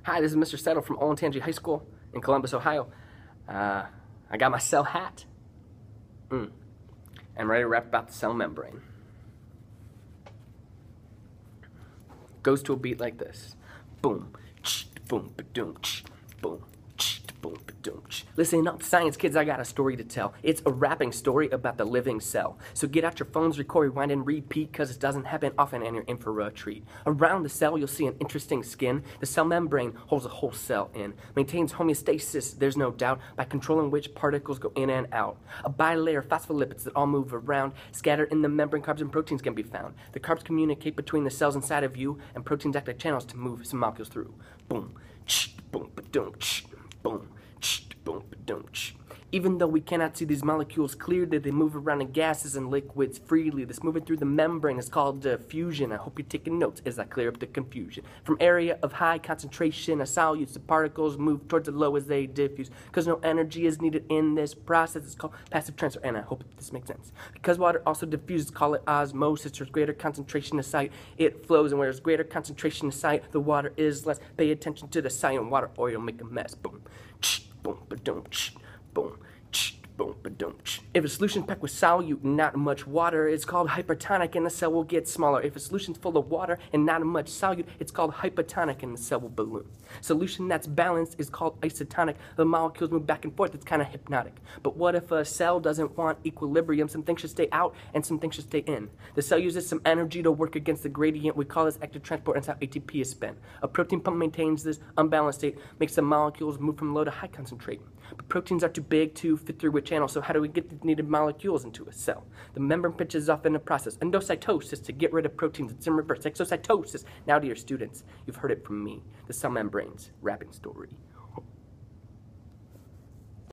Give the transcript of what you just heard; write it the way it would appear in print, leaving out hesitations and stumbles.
Hi, this is Mr. Sidol from Olentangy High School in Columbus, Ohio. I got my cell hat. I'm ready to rap about the cell membrane. Goes to a beat like this. Boom, boom, ba-doom, boom. Boom, ba-doom. Listen up, science kids, I got a story to tell. It's a rapping story about the living cell. So get out your phones, record, rewind, and repeat, cause it doesn't happen often and you're in for a treat. Around the cell, you'll see an interesting skin. The cell membrane holds a whole cell in. Maintains homeostasis, there's no doubt, by controlling which particles go in and out. A bilayer phospholipids that all move around. Scattered in the membrane, carbs and proteins can be found. The carbs communicate between the cells inside of you, and proteins act like channels to move some molecules through. Boom, boom, ba-doom, boom, boom, ba-doom. Even though we cannot see these molecules clearly, they move around in gases and liquids freely. This moving through the membrane is called diffusion. I hope you're taking notes as I clear up the confusion. From area of high concentration of solutes, the particles move towards the low as they diffuse. Because no energy is needed in this process, it's called passive transfer, and I hope this makes sense. Because water also diffuses, call it osmosis. There's greater concentration of solute, it flows, and where there's greater concentration of solute, the water is less. Pay attention to the solute, water or you'll make a mess. Boom, boom, ba-doom, boom, boom, ba-doom. If a solution packed with solute and not much water, it's called hypertonic and the cell will get smaller. If a solution's full of water and not much solute, it's called hypotonic and the cell will balloon. Solution that's balanced is called isotonic. The molecules move back and forth, it's kind of hypnotic. But what if a cell doesn't want equilibrium? Some things should stay out and some things should stay in. The cell uses some energy to work against the gradient. We call this active transport, and it's how ATP is spent. A protein pump maintains this unbalanced state, makes the molecules move from low to high concentrate. But proteins are too big to fit through a channel, so how do we get the needed molecules into a cell? The membrane pitches off in a process, endocytosis, to get rid of proteins. It's in reverse, exocytosis. Now to your students, you've heard it from me, the cell membrane's rapping story.